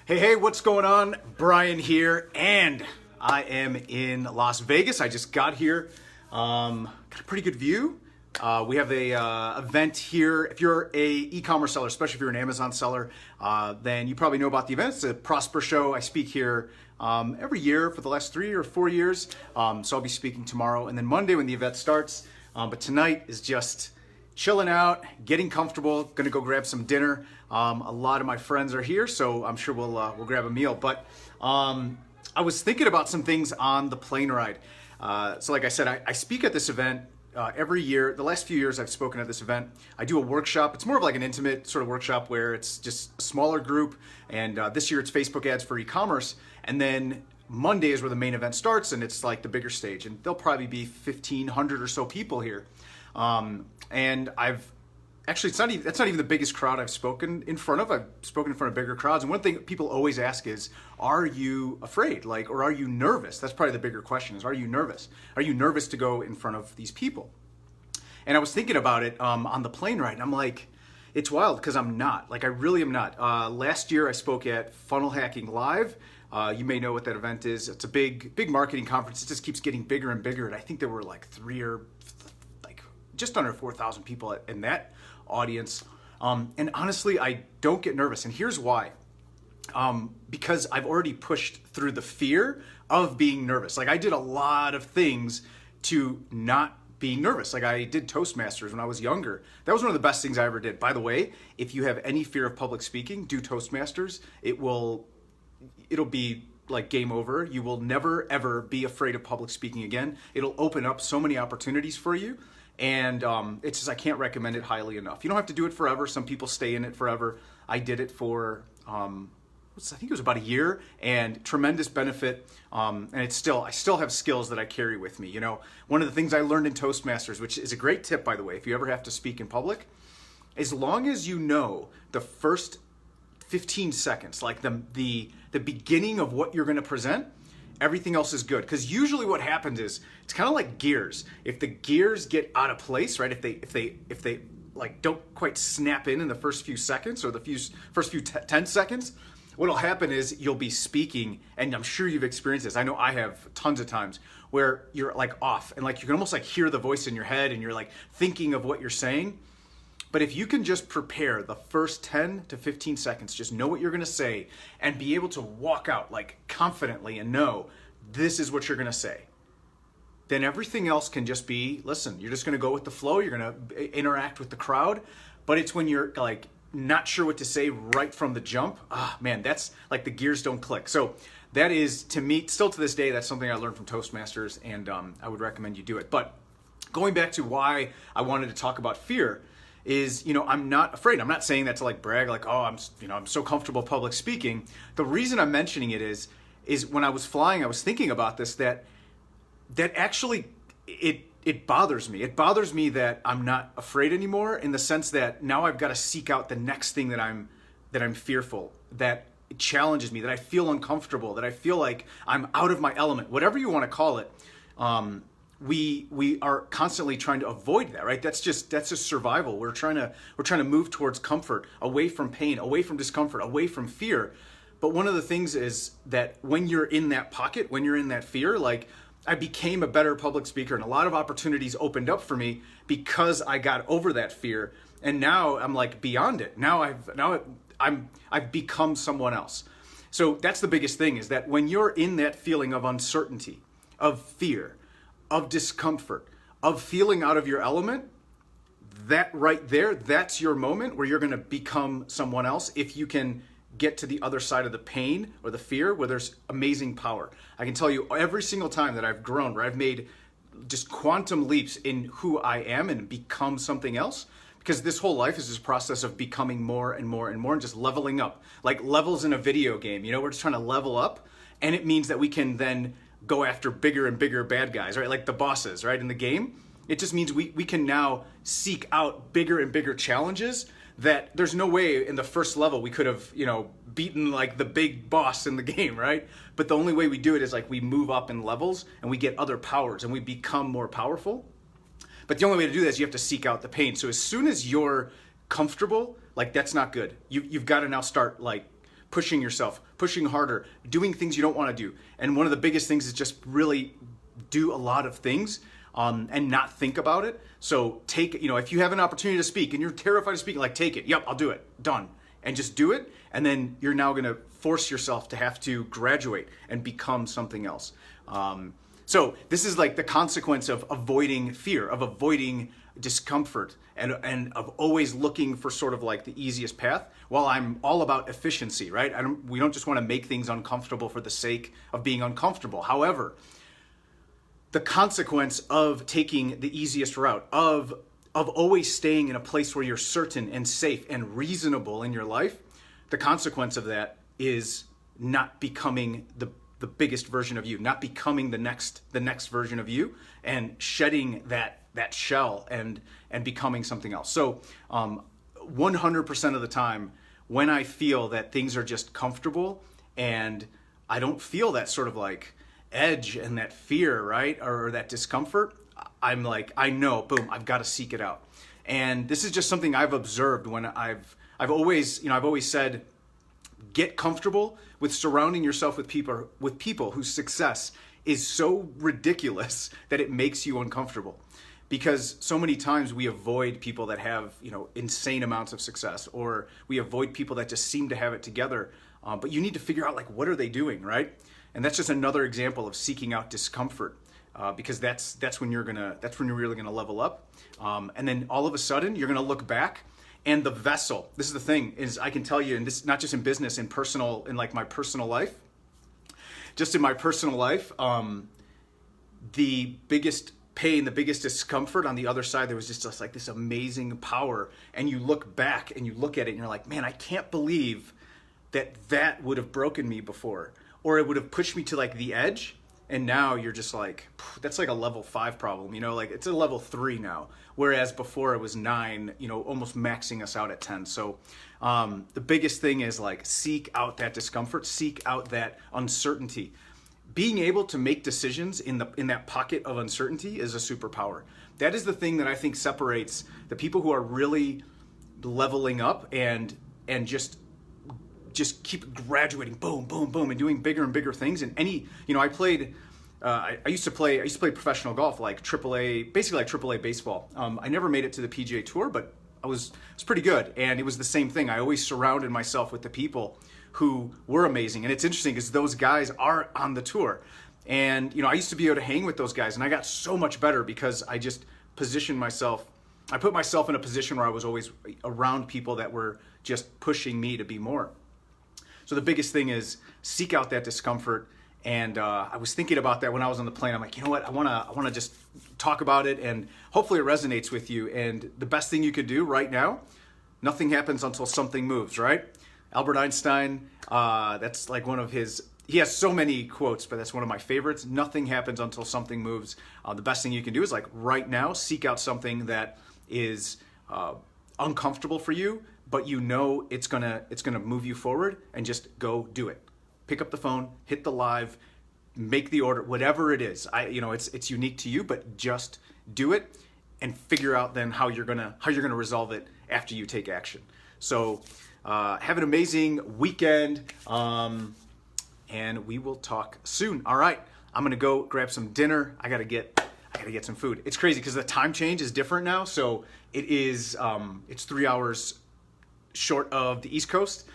Hey, what's going on? Brian here, and I am in Las Vegas. I just got here. Got a pretty good view. We have a event here. If you're a e-commerce seller, especially if you're an Amazon seller, then you probably know about the event. It's a Prosper Show. I speak here every year for the last 3 or 4 years. So I'll be speaking tomorrow and then Monday when the event starts. But tonight is just chilling out, getting comfortable, gonna go grab some dinner. A lot of my friends are here, so I'm sure we'll grab a meal. But I was thinking about some things on the plane ride. So like I said, I speak at this event every year. The last few years I've spoken at this event. I do a workshop. It's more of like an intimate sort of workshop where it's just a smaller group. And this year it's Facebook ads for e-commerce. And then Monday is where the main event starts, and it's like the bigger stage. And there'll probably be 1,500 or so people here. And actually, that's not even the biggest crowd I've spoken in front of. I've spoken in front of bigger crowds. And one thing people always ask is, are you afraid? Or are you nervous? That's probably the bigger question is, are you nervous? Are you nervous to go in front of these people? And I was thinking about it on the plane ride, and I'm like, it's wild because I'm not. I really am not. Last year, I spoke at Funnel Hacking Live. You may know what that event is. It's a big marketing conference. It just keeps getting bigger and bigger. And I think there were just under 4,000 people in that audience. And honestly, I don't get nervous. And here's why. Because I've already pushed through the fear of being nervous. I did a lot of things to not be nervous. I did Toastmasters when I was younger. That was one of the best things I ever did. By the way, if you have any fear of public speaking, do Toastmasters. It'll be like game over. You will never, ever be afraid of public speaking again. It'll open up so many opportunities for you. And it's just, I can't recommend it highly enough. You don't have to do it forever. Some people stay in it forever. I did it for, I think it was about a year, and tremendous benefit. And I still have skills that I carry with me. One of the things I learned in Toastmasters, which is a great tip, by the way, if you ever have to speak in public, as long as you know the first 15 seconds, like the beginning of what you're going to present, everything else is good. Because usually what happens is, it's kind of like gears. If the gears get out of place, right? If they don't quite snap in the first few seconds or the first few 10 seconds, what'll happen is you'll be speaking, and I'm sure you've experienced this. I know I have tons of times where you're off, and you can almost hear the voice in your head, and you're thinking of what you're saying. But if you can just prepare the first 10 to 15 seconds, just know what you're going to say and be able to walk out confidently and know this is what you're going to say, then everything else can just be, listen, you're just going to go with the flow. You're going to interact with the crowd. But it's when you're not sure what to say right from the jump. Man, that's the gears don't click. So that is, to me, still to this day, that's something I learned from Toastmasters, and I would recommend you do it. But going back to why I wanted to talk about fear is, I'm not afraid. I'm not saying that to brag, I'm so comfortable public speaking. The reason I'm mentioning it is when I was flying, I was thinking about this, that actually it bothers me. It bothers me that I'm not afraid anymore, in the sense that now I've got to seek out the next thing that I'm fearful, that it challenges me, that I feel uncomfortable, that I feel like I'm out of my element, whatever you want to call it. We are constantly trying to avoid that, right? That's just survival. We're trying to move towards comfort, away from pain, away from discomfort, away from fear. But one of the things is that when you're in that pocket, when you're in that fear, I became a better public speaker, and a lot of opportunities opened up for me because I got over that fear. And now I'm beyond it. Now I've become someone else. So that's the biggest thing, is that when you're in that feeling of uncertainty, of fear, of discomfort, of feeling out of your element, that right there, that's your moment where you're going to become someone else. If you can get to the other side of the pain or the fear, where there's amazing power. I can tell you, every single time that I've grown, where I've made just quantum leaps in who I am and become something else, because this whole life is this process of becoming more and more and more, and just leveling up, like levels in a video game. We're just trying to level up, and it means that we can then go after bigger and bigger bad guys, right? Like the bosses, right? In the game, it just means we can now seek out bigger and bigger challenges that there's no way in the first level we could have, beaten the big boss in the game, right? But the only way we do it is we move up in levels, and we get other powers, and we become more powerful. But the only way to do that is you have to seek out the pain. So as soon as you're comfortable, that's not good. You've got to now start pushing yourself, pushing harder, doing things you don't want to do. And one of the biggest things is just really do a lot of things and not think about it. So take, if you have an opportunity to speak and you're terrified of speaking, like take it. Yep, I'll do it. Done. And just do it. And then you're now going to force yourself to have to graduate and become something else. So this is like the consequence of avoiding fear, of avoiding discomfort, and of always looking for sort of like the easiest path. While I'm all about efficiency, right? We don't just want to make things uncomfortable for the sake of being uncomfortable. However, the consequence of taking the easiest route, of always staying in a place where you're certain and safe and reasonable in your life, the consequence of that is not becoming the biggest version of you, not becoming the next version of you, and shedding that shell and becoming something else. So 100% of the time, when I feel that things are just comfortable and I don't feel that sort of like edge and that fear, right, or that discomfort, I'm like, I know, boom, I've got to seek it out. And this is just something I've observed when I've always said, get comfortable with surrounding yourself with people whose success is so ridiculous that it makes you uncomfortable. Because so many times we avoid people that have, insane amounts of success, or we avoid people that just seem to have it together. But you need to figure out, like, what are they doing, right? And that's just another example of seeking out discomfort, because that's when you're really gonna level up. And then all of a sudden you're gonna look back, and the vessel. This is the thing, is I can tell you, and this not just in business, in like my personal life. Just in my personal life, the biggest pain, the biggest discomfort on the other side, there was just like this amazing power. And you look back and you look at it and you're like, man, I can't believe that would have broken me before, or it would have pushed me to like the edge. And now you're just like, that's like a level 5 problem, like it's a level 3 now. Whereas before it was 9, almost maxing us out at 10. So the biggest thing is like, seek out that discomfort, seek out that uncertainty. Being able to make decisions in that pocket of uncertainty is a superpower. That is the thing that I think separates the people who are really leveling up and just keep graduating, boom, boom, boom, and doing bigger and bigger things. And I used to play professional golf, like AAA, basically like AAA baseball. I never made it to the PGA Tour, but I was pretty good. And it was the same thing. I always surrounded myself with the people who were amazing. And it's interesting because those guys are on the tour. And, I used to be able to hang with those guys, and I got so much better because I just I put myself in a position where I was always around people that were just pushing me to be more. So the biggest thing is seek out that discomfort. And I was thinking about that when I was on the plane. I'm like, you know what? I want to just talk about it, and hopefully it resonates with you. And the best thing you could do right now, nothing happens until something moves, right? Albert Einstein, that's like one of his, he has so many quotes, but that's one of my favorites. Nothing happens until something moves. The best thing you can do is like right now, seek out something that is uncomfortable for you, but it's gonna move you forward, and just go do it. Pick up the phone, hit the live, make the order, whatever it is. It's unique to you, but just do it and figure out then how you're gonna resolve it after you take action. So have an amazing weekend, and we will talk soon. All right, I'm gonna go grab some dinner. I gotta get some food. It's crazy because the time change is different now, so it is it's 3 hours short of the East Coast.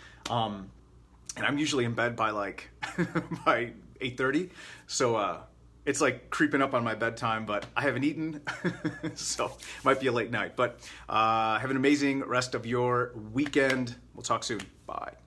And I'm usually in bed by like by 8:30, so it's like creeping up on my bedtime, but I haven't eaten, so it might be a late night. But have an amazing rest of your weekend. We'll talk soon. Bye.